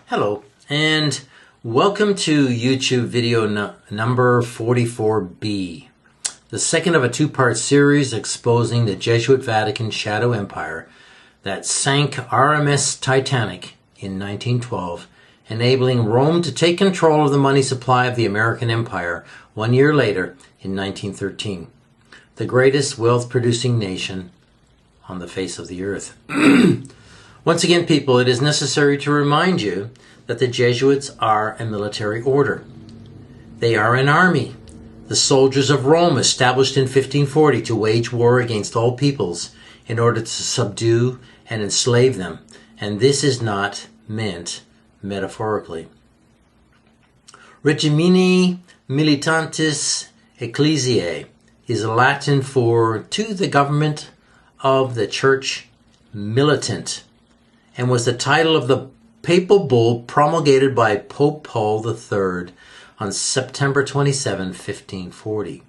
Hello, and welcome to YouTube video number 44B, the second of a two-part series exposing the Jesuit Vatican shadow empire that sank RMS Titanic in 1912, enabling Rome to take control of the money supply of the American Empire 1 year later in 1913, the greatest wealth-producing nation on the face of the earth. Once again, people, it is necessary to remind you that the Jesuits are a military order. They are an army, the soldiers of Rome established in 1540 to wage war against all peoples in order to subdue and enslave them. And this is not meant metaphorically. Regimini Militantis Ecclesiae is Latin for to the government of the Church militant, and was the title of the papal bull promulgated by Pope Paul III on September 27, 1540,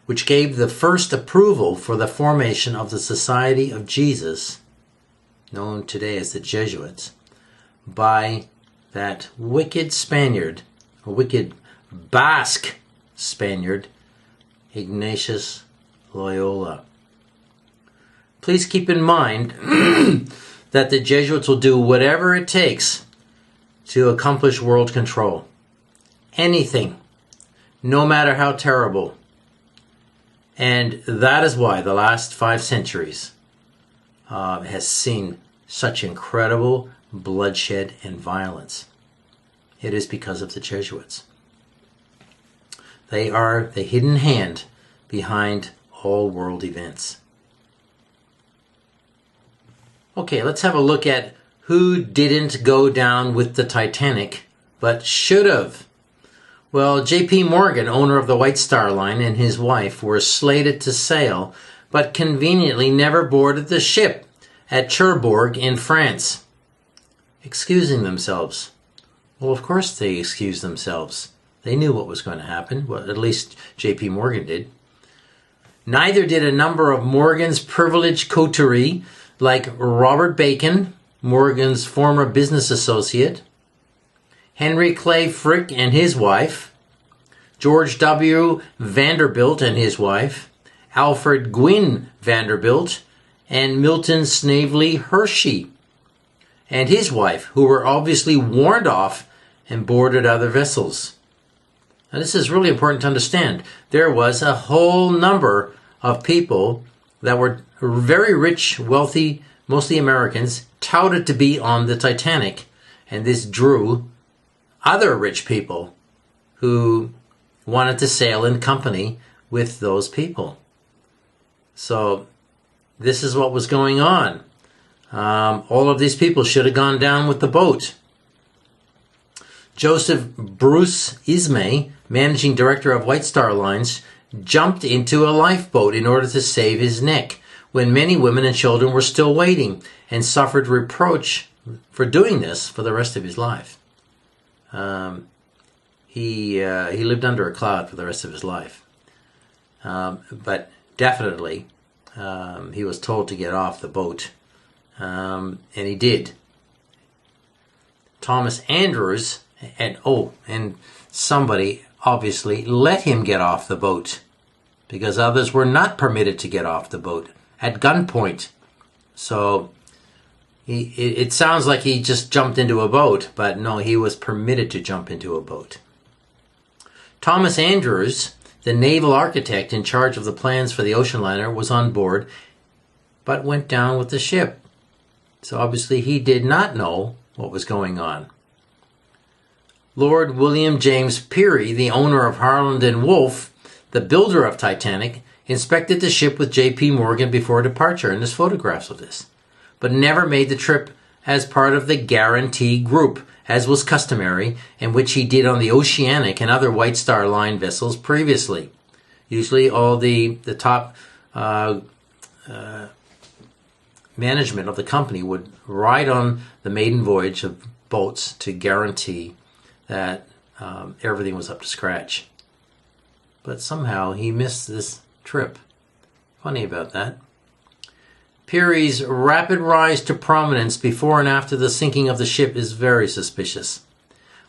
which gave the first approval for the formation of the Society of Jesus, known today as the Jesuits, by that wicked Spaniard, or wicked Basque Spaniard, Ignatius Loyola. Please keep in mind that the Jesuits will do whatever it takes to accomplish world control. Anything, no matter how terrible. And that is why the last 5 centuries has seen such incredible bloodshed and violence. It is because of the Jesuits. They are the hidden hand behind all world events. Okay, let's have a look at who didn't go down with the Titanic, but should have. Well, J.P. Morgan, owner of the White Star Line, and his wife were slated to sail, but conveniently never boarded the ship at Cherbourg in France, excusing themselves. Well, of course they excused themselves. They knew what was going to happen. Well, at least J.P. Morgan did. Neither did a number of Morgan's privileged coterie, like Robert Bacon, Morgan's former business associate, Henry Clay Frick and his wife, George W. Vanderbilt and his wife, Alfred Gwynn Vanderbilt, and Milton Snavely Hershey and his wife, who were obviously warned off and boarded other vessels. Now, this is really important to understand. There was a whole number of people that were very rich, wealthy, mostly Americans, touted to be on the Titanic. And this drew other rich people who wanted to sail in company with those people. So this is what was going on. All of these people should have gone down with the boat. Joseph Bruce Ismay, managing director of White Star Lines, jumped into a lifeboat in order to save his neck, when many women and children were still waiting, and suffered reproach for doing this for the rest of his life. He lived under a cloud for the rest of his life. But definitely, he was told to get off the boat, and he did. Thomas Andrews, and somebody obviously let him get off the boat, because others were not permitted to get off the boat at gunpoint. So it sounds like he just jumped into a boat, but no, he was permitted to jump into a boat. Thomas Andrews, the naval architect in charge of the plans for the ocean liner, was on board, but went down with the ship. So obviously he did not know what was going on. Lord William James Peary, the owner of Harland and Wolff, the builder of Titanic, inspected the ship with J.P. Morgan before departure, and there's photographs of this, but never made the trip as part of the guarantee group, as was customary, and which he did on the Oceanic and other White Star Line vessels previously. Usually all the top management of the company would ride on the maiden voyage of boats to guarantee that everything was up to scratch. But somehow he missed this trip. Funny about that. Peary's rapid rise to prominence before and after the sinking of the ship is very suspicious.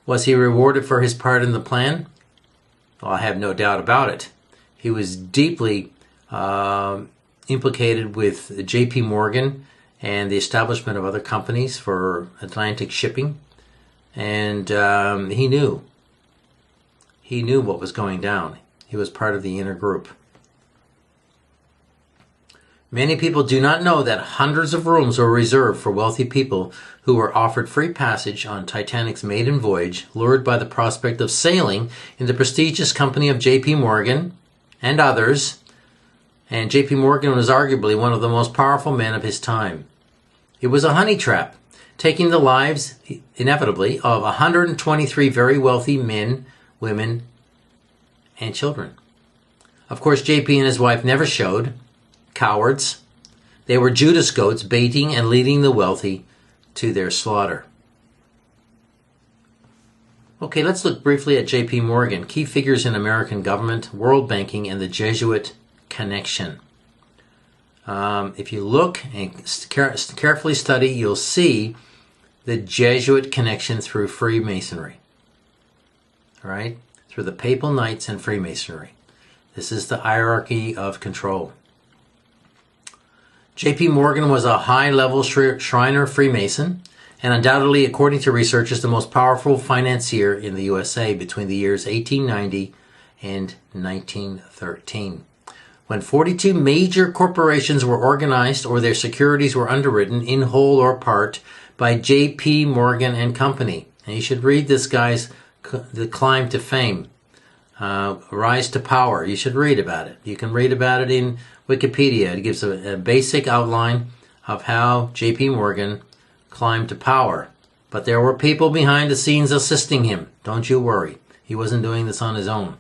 Was he rewarded for his part in the plan? Well, I have no doubt about it. He was deeply implicated with J.P. Morgan and the establishment of other companies for Atlantic shipping. And he knew what was going down. He was part of the inner group. Many people do not know that hundreds of rooms were reserved for wealthy people who were offered free passage on Titanic's maiden voyage, lured by the prospect of sailing in the prestigious company of J.P. Morgan and others. And J.P. Morgan was arguably one of the most powerful men of his time. It was a honey trap, taking the lives, inevitably, of 123 very wealthy men, women, and children. Of course, J.P. and his wife never showed. Cowards. They were Judas goats, baiting and leading the wealthy to their slaughter. Okay, let's look briefly at J.P. Morgan, key figures in American government, world banking, and the Jesuit connection. If you look and carefully study, you'll see the Jesuit connection through Freemasonry. All right? Through the Papal Knights and Freemasonry. This is the hierarchy of control. J.P. Morgan was a high-level Shriner Freemason, and undoubtedly, according to researchers, the most powerful financier in the USA between the years 1890 and 1913. When 42 major corporations were organized or their securities were underwritten in whole or part by J.P. Morgan and Company. And you should read this guy's The Climb to Fame, Rise to Power. You should read about it. You can read about it in Wikipedia. It gives a basic outline of how J.P. Morgan climbed to power. But there were people behind the scenes assisting him. Don't you worry. He wasn't doing this on his own.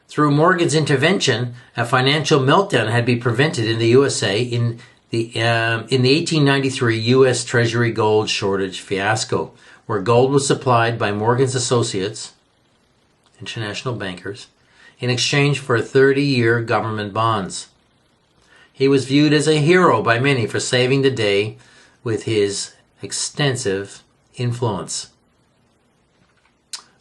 Through Morgan's intervention, a financial meltdown had been prevented in the USA in the 1893 U.S. Treasury gold shortage fiasco, where gold was supplied by Morgan's associates, international bankers, in exchange for 30-year government bonds. He was viewed as a hero by many for saving the day with his extensive influence.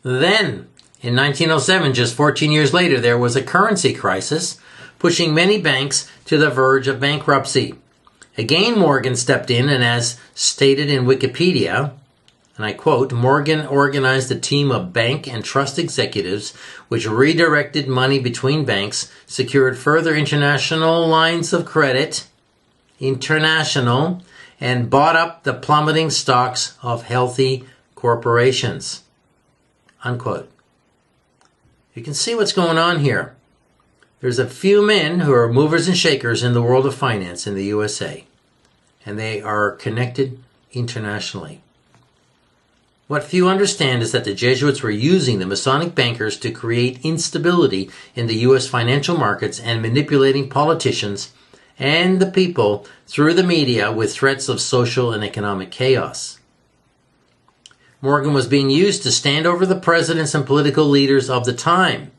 Then, in 1907, just 14 years later, there was a currency crisis, pushing many banks to the verge of bankruptcy. Again, Morgan stepped in, and as stated in Wikipedia, and I quote, Morgan organized a team of bank and trust executives which redirected money between banks, secured further international lines of credit, and bought up the plummeting stocks of healthy corporations. Unquote. You can see what's going on here. There's a few men who are movers and shakers in the world of finance in the USA, and they are connected internationally. What few understand is that the Jesuits were using the Masonic bankers to create instability in the U.S. financial markets and manipulating politicians and the people through the media with threats of social and economic chaos. Morgan was being used to stand over the presidents and political leaders of the time.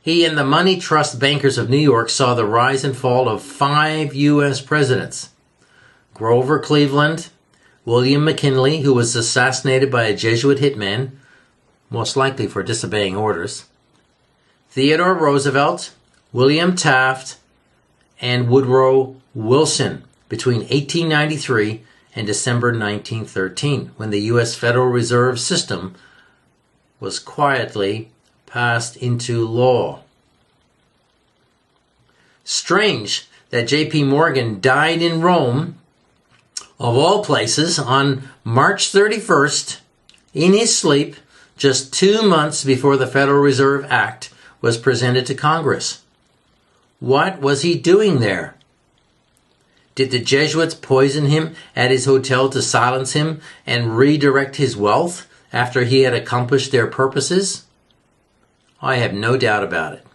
He and the money trust bankers of New York saw the rise and fall of 5 U.S. presidents: Grover Cleveland, William McKinley, who was assassinated by a Jesuit hitman, most likely for disobeying orders, Theodore Roosevelt, William Taft, and Woodrow Wilson between 1893 and December 1913, when the U.S. Federal Reserve System was quietly passed into law. Strange that J.P. Morgan died in Rome, of all places, on March 31st, in his sleep, just 2 months before the Federal Reserve Act was presented to Congress. What was he doing there? Did the Jesuits poison him at his hotel to silence him and redirect his wealth after he had accomplished their purposes? I have no doubt about it.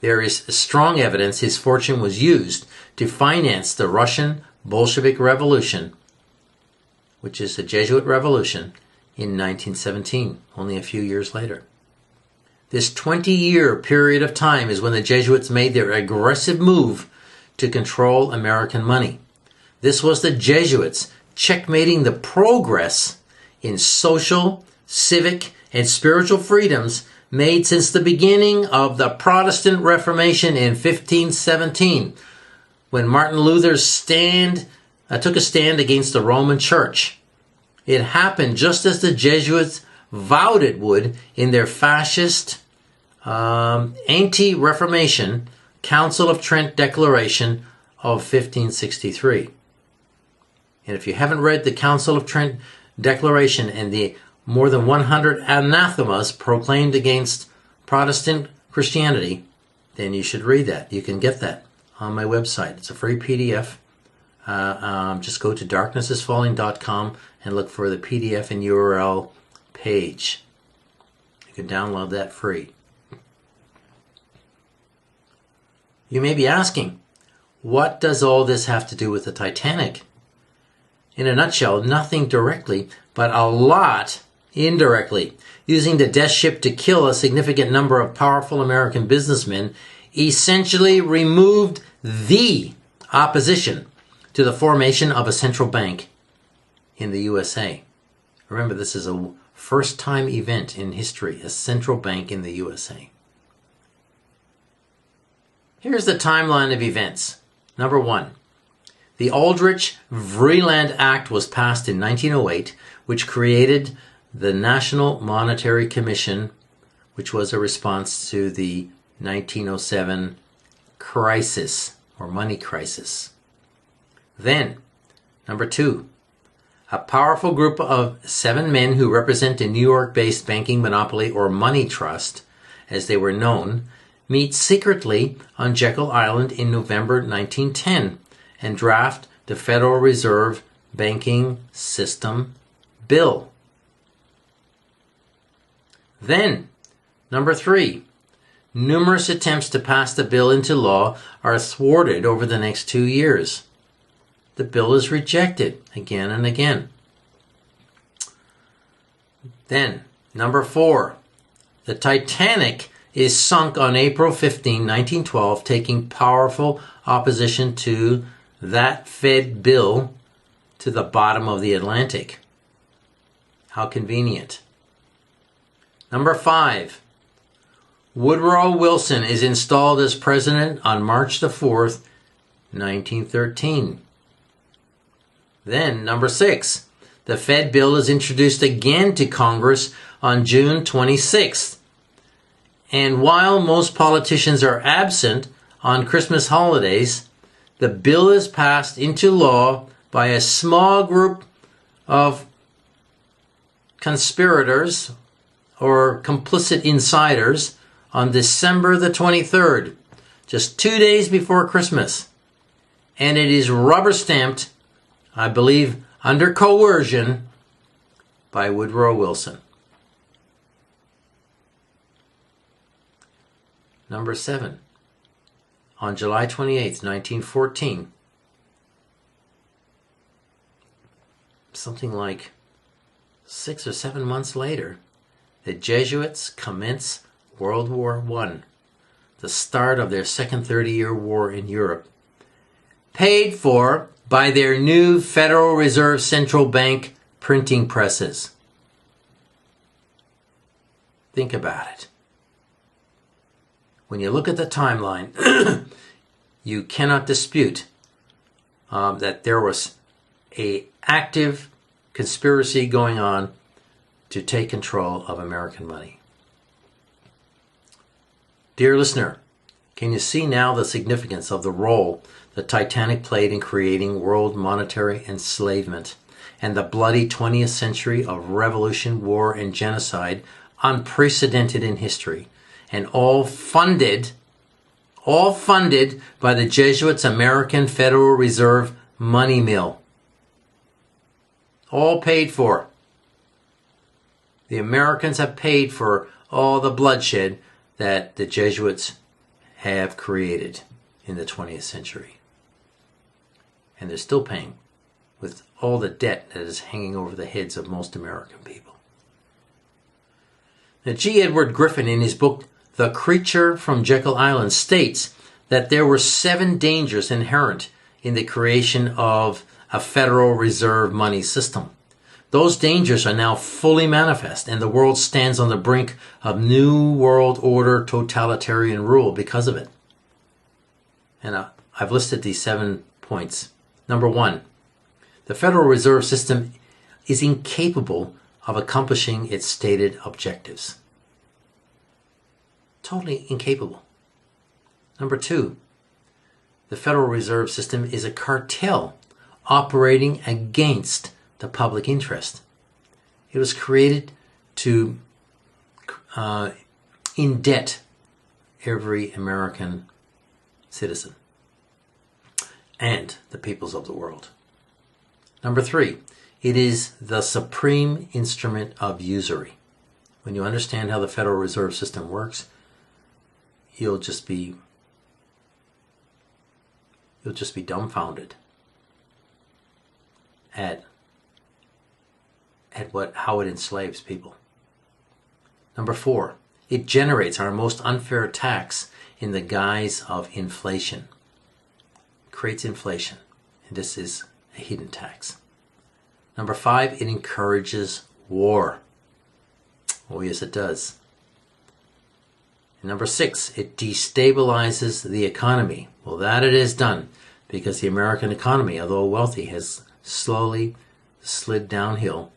There is strong evidence his fortune was used to finance the Russian Bolshevik Revolution, which is the Jesuit Revolution, in 1917, only a few years later. This 20-year period of time is when the Jesuits made their aggressive move to control American money. This was the Jesuits checkmating the progress in social, civic, and spiritual freedoms made since the beginning of the Protestant Reformation in 1517, when Martin Luther took a stand against the Roman Church. It happened just as the Jesuits vowed it would in their fascist anti-Reformation Council of Trent Declaration of 1563. And if you haven't read the Council of Trent Declaration and the more than 100 anathemas proclaimed against Protestant Christianity, then you should read that. You can get that on my website. It's a free PDF. Just go to darknessisfalling.com and look for the PDF and URL page. You can download that free. You may be asking, what does all this have to do with the Titanic? In a nutshell, nothing directly, but a lot indirectly. Using the death ship to kill a significant number of powerful American businessmen essentially removed the opposition to the formation of a central bank in the USA. Remember, this is a first-time event in history, a central bank in the USA. Here's the timeline of events. Number 1. The Aldrich-Vreeland Act was passed in 1908, which created the National Monetary Commission, which was a response to the 1907 crisis, or money crisis. Then, number 2, a powerful group of 7 men who represent a New York-based banking monopoly or money trust, as they were known, meet secretly on Jekyll Island in November 1910 and draft the Federal Reserve Banking System Bill. Then, number 3, numerous attempts to pass the bill into law are thwarted over the next 2 years. The bill is rejected again and again. Then, number 4, the Titanic is sunk on April 15, 1912, taking powerful opposition to that Fed bill to the bottom of the Atlantic. How convenient. Number 5, Woodrow Wilson is installed as president on March the 4th, 1913. Then, number 6, the Fed bill is introduced again to Congress on June 26th. And while most politicians are absent on Christmas holidays, the bill is passed into law by a small group of conspirators or complicit insiders on December the 23rd, just 2 days before Christmas. And it is rubber stamped, I believe, under coercion by Woodrow Wilson. Number 7, on July 28th, 1914, something like 6 or 7 months later, the Jesuits commence World War I, the start of their second 30-year war in Europe, paid for by their new Federal Reserve Central Bank printing presses. Think about it. When you look at the timeline, you cannot dispute that there was an active conspiracy going on to take control of American money. Dear listener, can you see now the significance of the role the Titanic played in creating world monetary enslavement and the bloody 20th century of revolution, war, and genocide, unprecedented in history, and all funded by the Jesuits' American Federal Reserve money mill. All paid for. The Americans have paid for all the bloodshed that the Jesuits have created in the 20th century. And they're still paying with all the debt that is hanging over the heads of most American people. Now, G. Edward Griffin, in his book The Creature from Jekyll Island, states that there were 7 dangers inherent in the creation of a Federal Reserve money system. Those dangers are now fully manifest, and the world stands on the brink of New World Order totalitarian rule because of it. And I've listed these 7 points. Number 1, the Federal Reserve System is incapable of accomplishing its stated objectives. Totally incapable. Number 2, the Federal Reserve System is a cartel operating against the public interest. It was created to indebt every American citizen and the peoples of the world. Number 3, it is the supreme instrument of usury. When you understand how the Federal Reserve System works, you'll just be dumbfounded at how it enslaves people. Number 4, it generates our most unfair tax in the guise of inflation. It creates inflation, and this is a hidden tax. Number 5, it encourages war. Oh yes, it does. And number 6, it destabilizes the economy. Well, that it is done, because the American economy, although wealthy, has slowly slid downhill.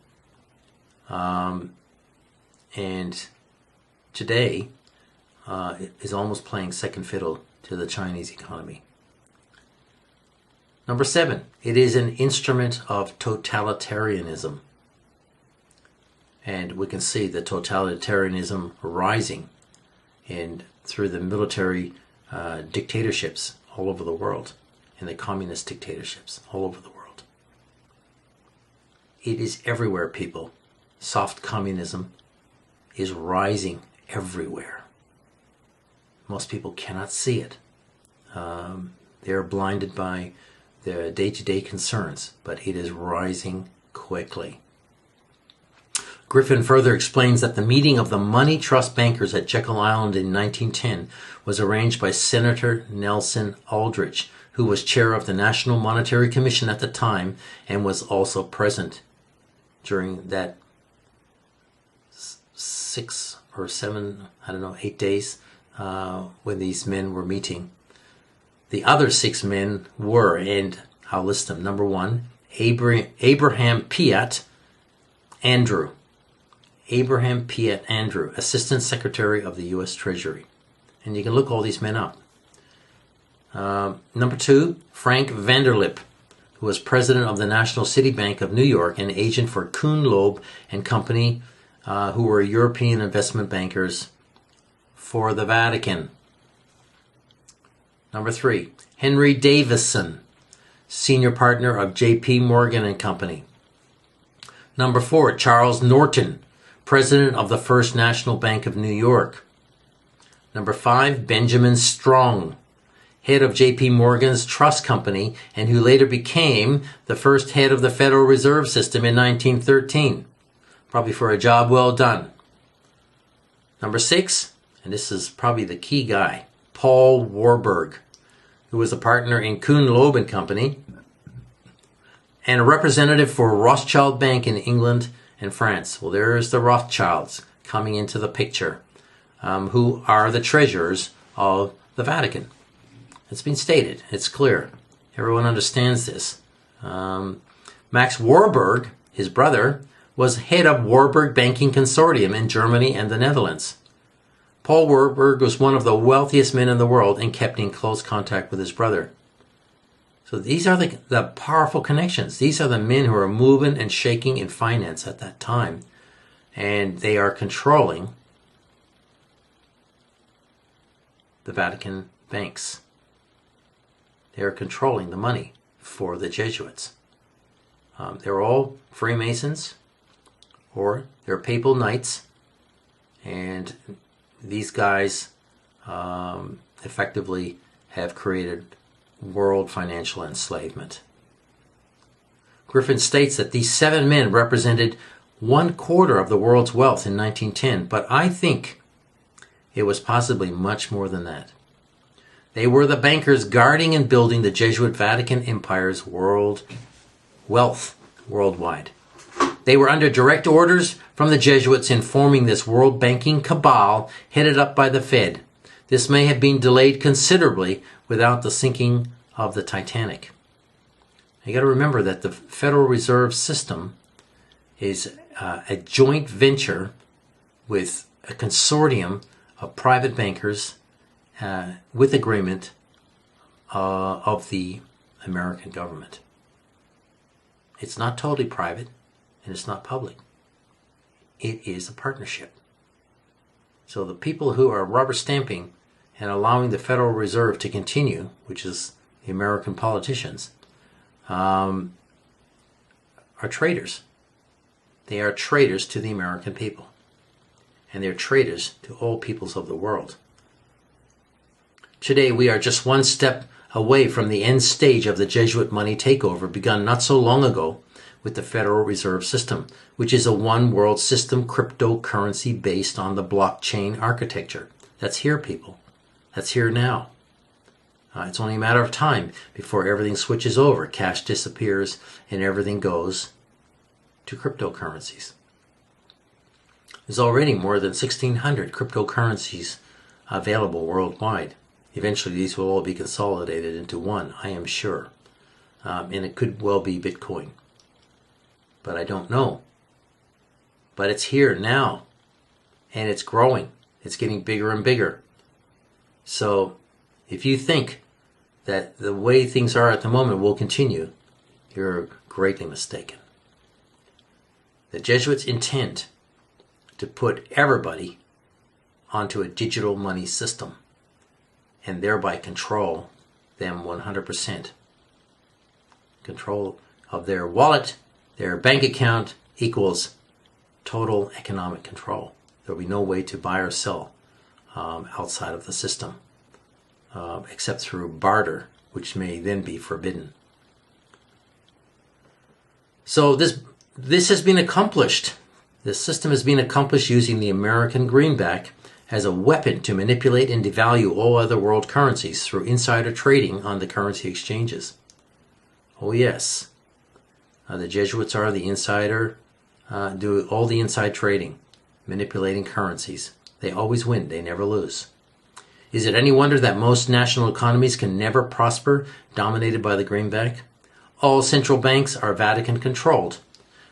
And today it is almost playing second fiddle to the Chinese economy. Number 7, it is an instrument of totalitarianism. And we can see the totalitarianism rising through the military dictatorships all over the world, and the communist dictatorships all over the world. It is everywhere, people. Soft communism is rising everywhere. Most people cannot see it. They're blinded by their day-to-day concerns, but it is rising quickly. Griffin further explains that the meeting of the money trust bankers at Jekyll Island in 1910 was arranged by Senator Nelson Aldrich, who was chair of the National Monetary Commission at the time and was also present during that 6 or 7, 8 days when these men were meeting. The other 6 men were, and I'll list them. Number 1, Abraham Piatt Andrew. Abraham Piatt Andrew, Assistant Secretary of the U.S. Treasury. And you can look all these men up. Number 2, Frank Vanderlip, who was president of the National City Bank of New York and agent for Kuhn Loeb and Company, who were European investment bankers for the Vatican. Number 3, Henry Davison, senior partner of J.P. Morgan and Company. Number 4, Charles Norton, president of the First National Bank of New York. Number 5, Benjamin Strong, head of J.P. Morgan's Trust Company, and who later became the first head of the Federal Reserve System in 1913, probably for a job well done. Number 6, and this is probably the key guy, Paul Warburg, who was a partner in Kuhn Loeb and Company, and a representative for Rothschild Bank in England and France. Well, there's the Rothschilds coming into the picture, who are the treasurers of the Vatican. It's been stated. It's clear. Everyone understands this. Max Warburg, his brother, was head of Warburg Banking Consortium in Germany and the Netherlands. Paul Warburg was one of the wealthiest men in the world and kept in close contact with his brother. So these are the powerful connections. These are the men who are moving and shaking in finance at that time. And they are controlling the Vatican banks. They are controlling the money for the Jesuits. They're all Freemasons, or they're papal knights. And these guys effectively have created world financial enslavement. Griffin states that these 7 men represented 1/4 of the world's wealth in 1910, but I think it was possibly much more than that. They were the bankers guarding and building the Jesuit Vatican Empire's wealth worldwide. They were under direct orders from the Jesuits in forming this world banking cabal headed up by the Fed. This may have been delayed considerably without the sinking of the Titanic. You got to remember that the Federal Reserve System is a joint venture with a consortium of private bankers with agreement of the American government. It's not totally private and it's not public. It is a partnership. So the people who are rubber stamping and allowing the Federal Reserve to continue, which is the American politicians, are traitors. They are traitors to the American people. And they're traitors to all peoples of the world. Today we are just one step away from the end stage of the Jesuit money takeover begun not so long ago with the Federal Reserve System, which is a one world system cryptocurrency based on the blockchain architecture. That's here, people. That's here now. It's only a matter of time before everything switches over, cash disappears, and everything goes to cryptocurrencies. There's already more than 1,600 cryptocurrencies available worldwide. Eventually these will all be consolidated into one, I am sure. And it could well be Bitcoin. But I don't know. But it's here now. And it's growing. It's getting bigger and bigger. So if you think that the way things are at the moment will continue, you're greatly mistaken. The Jesuits intend to put everybody onto a digital money system and thereby control them 100%. Control of their wallet, their bank account equals total economic control. There will be no way to buy or sell outside of the system, except through barter, which may then be forbidden. So this has been accomplished. This system has been accomplished using the American greenback as a weapon to manipulate and devalue all other world currencies through insider trading on the currency exchanges. Oh yes, the Jesuits are the insider, do all the inside trading, manipulating currencies. They always win, they never lose. Is it any wonder that most national economies can never prosper, dominated by the greenback? All central banks are Vatican controlled,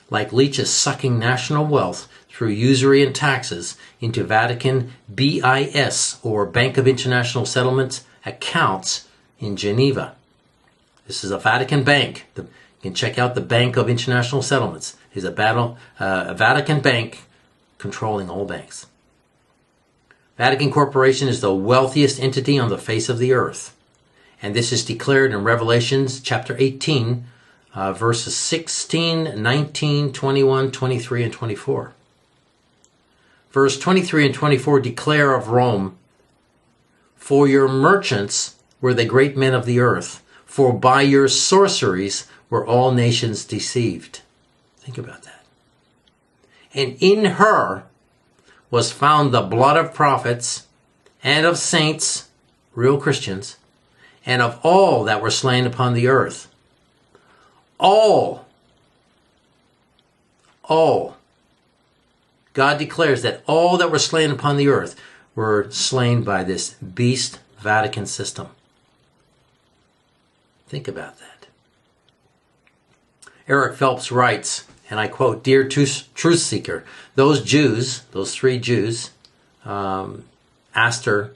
like leeches sucking national wealth through usury and taxes into Vatican BIS, or Bank of International Settlements, accounts in Geneva. This is a Vatican bank. You can check out the Bank of International Settlements. It's a Vatican bank controlling all banks. Vatican Corporation is the wealthiest entity on the face of the earth. And this is declared in Revelations chapter 18, verses 16, 19, 21, 23, and 24. Verse 23 and 24 declare of Rome, "For your merchants were the great men of the earth, for by your sorceries were all nations deceived." Think about that. "And in her was found the blood of prophets and of saints," real Christians, "and of all that were slain upon the earth." All. God declares that all that were slain upon the earth were slain by this beast Vatican system. Think about that. Eric Phelps writes, and I quote, "Dear truth seeker, those three Jews, Astor,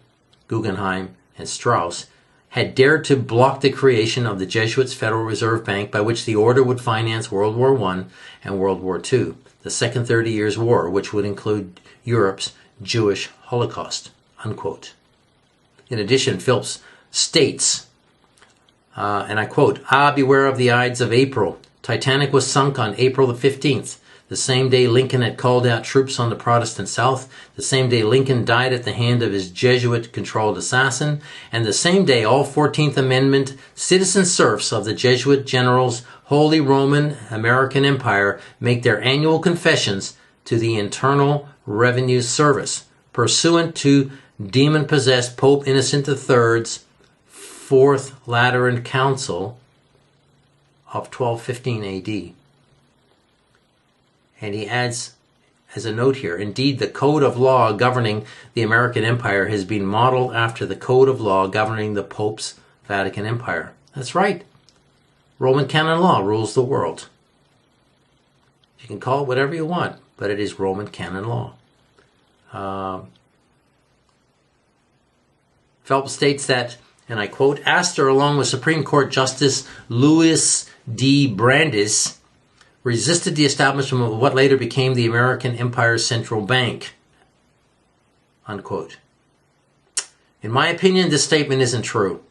Guggenheim, and Straus, had dared to block the creation of the Jesuits' Federal Reserve Bank, by which the order would finance World War I and World War II, the Second 30 Years' War, which would include Europe's Jewish Holocaust," unquote. In addition, Phelps states, and I quote, "Beware of the Ides of April. Titanic was sunk on April the 15th, the same day Lincoln had called out troops on the Protestant South, the same day Lincoln died at the hand of his Jesuit-controlled assassin, and the same day all 14th Amendment citizen serfs of the Jesuit generals' Holy Roman American Empire make their annual confessions to the Internal Revenue Service, pursuant to demon-possessed Pope Innocent III's Fourth Lateran Council of 1215 AD. And he adds, as a note here, indeed, the code of law governing the American Empire has been modeled after the code of law governing the Pope's Vatican Empire. That's right. Roman canon law rules the world. You can call it whatever you want, but it is Roman canon law. Phelps states that, and I quote, Astor, along with Supreme Court Justice Louis D. Brandeis, resisted the establishment of what later became the American Empire's central bank. Unquote. In my opinion, this statement isn't true.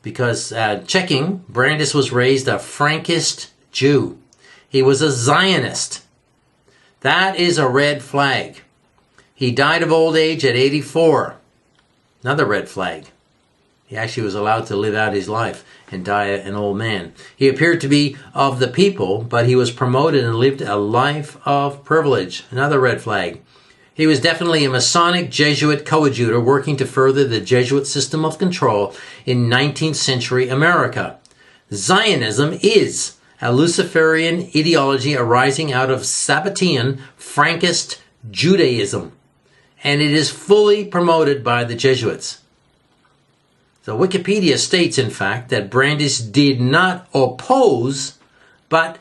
Because, checking, Brandeis was raised a Frankist Jew. He was a Zionist. That is a red flag. He died of old age at 84. Another red flag. He actually was allowed to live out his life and die an old man. He appeared to be of the people, but he was promoted and lived a life of privilege. Another red flag. He was definitely a Masonic Jesuit coadjutor working to further the Jesuit system of control in 19th century America. Zionism is a Luciferian ideology arising out of Sabbatean Frankist Judaism, and it is fully promoted by the Jesuits. So Wikipedia states, in fact, that Brandeis did not oppose, but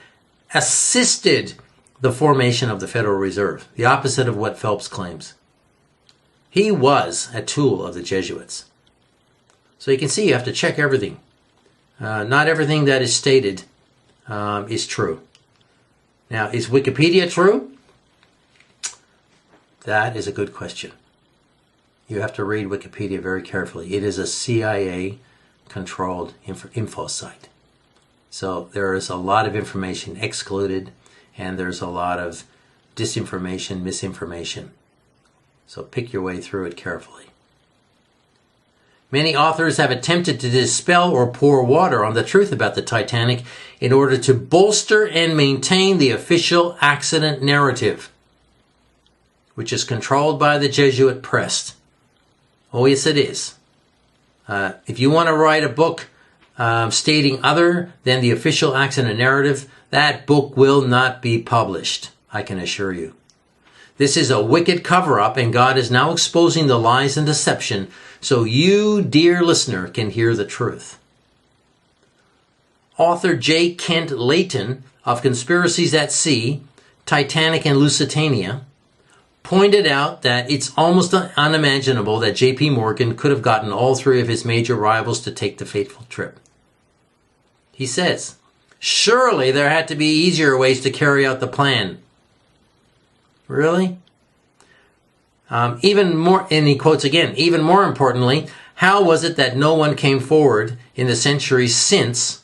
assisted the formation of the Federal Reserve, the opposite of what Phelps claims. He was a tool of the Jesuits. So you can see you have to check everything. Not everything that is stated is true. Now, is Wikipedia true? That is a good question. You have to read Wikipedia very carefully. It is a CIA-controlled info site. So there is a lot of information excluded, and there's a lot of disinformation, misinformation. So pick your way through it carefully. Many authors have attempted to dispel or pour water on the truth about the Titanic in order to bolster and maintain the official accident narrative, which is controlled by the Jesuit press. Oh, yes, it is. If you want to write a book stating other than the official accident narrative, that book will not be published, I can assure you. This is a wicked cover-up, and God is now exposing the lies and deception so you, dear listener, can hear the truth. Author J. Kent Layton of Conspiracies at Sea, Titanic and Lusitania, pointed out that it's almost unimaginable that J.P. Morgan could have gotten all three of his major rivals to take the fateful trip. He says, surely there had to be easier ways to carry out the plan. Really? Even more, and he quotes again, even more importantly, how was it that no one came forward in the centuries since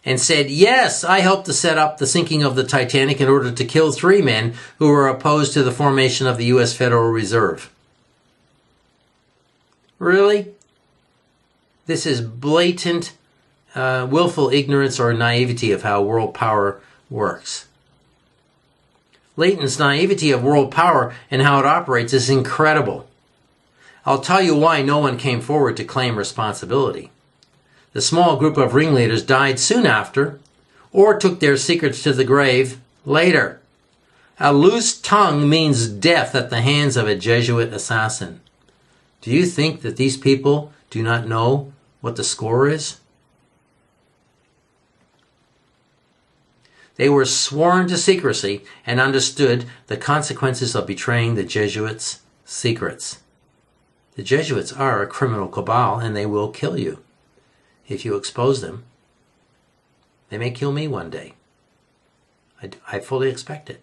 and said, yes, I helped to set up the sinking of the Titanic in order to kill 3 men who were opposed to the formation of the U.S. Federal Reserve? Really? This is blatant, willful ignorance or naivety of how world power works. Layton's naivety of world power and how it operates is incredible. I'll tell you why no one came forward to claim responsibility. The small group of ringleaders died soon after, or took their secrets to the grave later. A loose tongue means death at the hands of a Jesuit assassin. Do you think that these people do not know what the score is? They were sworn to secrecy and understood the consequences of betraying the Jesuits' secrets. The Jesuits are a criminal cabal, and they will kill you if you expose them. They may kill me one day. I fully expect it.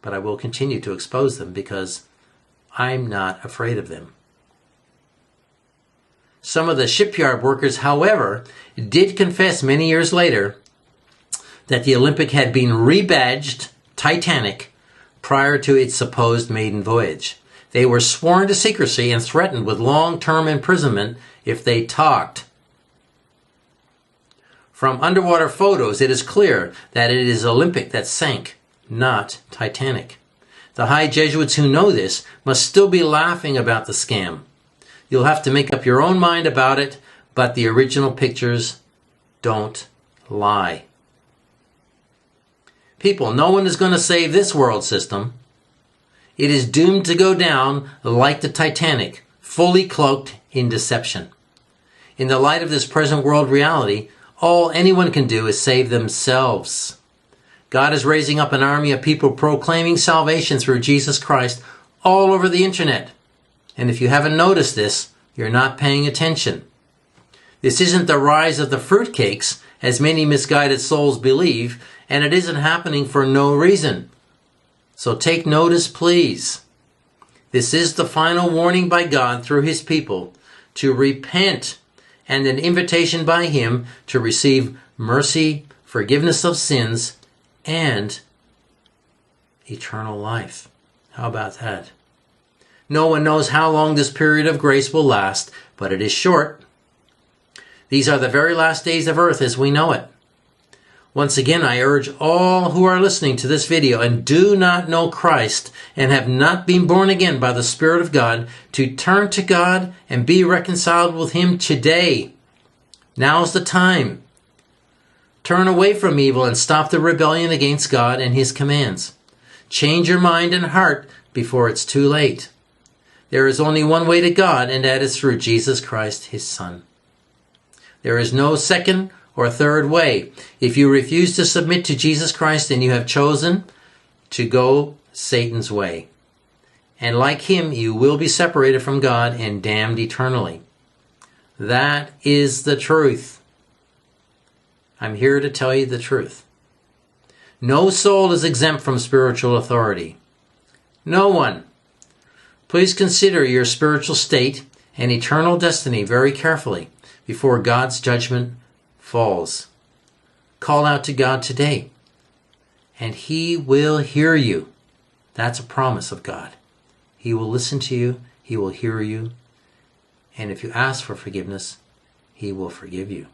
But I will continue to expose them because I'm not afraid of them. Some of the shipyard workers, however, did confess many years later that the Olympic had been rebadged Titanic prior to its supposed maiden voyage. They were sworn to secrecy and threatened with long-term imprisonment if they talked. From underwater photos, it is clear that it is Olympic that sank, not Titanic. The high Jesuits who know this must still be laughing about the scam. You'll have to make up your own mind about it, but the original pictures don't lie. People, no one is going to save this world system. It is doomed to go down like the Titanic, fully cloaked in deception. In the light of this present world reality, all anyone can do is save themselves. God is raising up an army of people proclaiming salvation through Jesus Christ all over the internet. And if you haven't noticed this, you're not paying attention. This isn't the rise of the fruitcakes, as many misguided souls believe, and it isn't happening for no reason. So take notice, please. This is the final warning by God through His people to repent, and an invitation by Him to receive mercy, forgiveness of sins, and eternal life. How about that? No one knows how long this period of grace will last, but it is short. These are the very last days of earth as we know it. Once again, I urge all who are listening to this video and do not know Christ and have not been born again by the Spirit of God to turn to God and be reconciled with Him today. Now's the time. Turn away from evil and stop the rebellion against God and His commands. Change your mind and heart before it's too late. There is only one way to God, and that is through Jesus Christ, His Son. There is no second or third way. If you refuse to submit to Jesus Christ, then you have chosen to go Satan's way. And like him, you will be separated from God and damned eternally. That is the truth. I'm here to tell you the truth. No soul is exempt from spiritual authority. No one. Please consider your spiritual state and eternal destiny very carefully before God's judgment falls. Call out to God today, and He will hear you. That's a promise of God. He will listen to you, He will hear you, and if you ask for forgiveness, He will forgive you.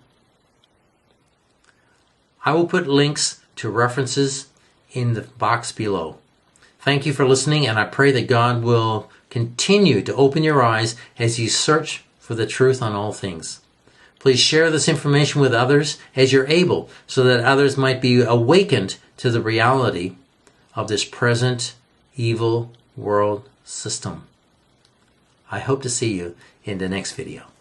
I will put links to references in the box below. Thank you for listening, and I pray that God will continue to open your eyes as you search for the truth on all things. Please share this information with others as you're able, so that others might be awakened to the reality of this present evil world system. I hope to see you in the next video.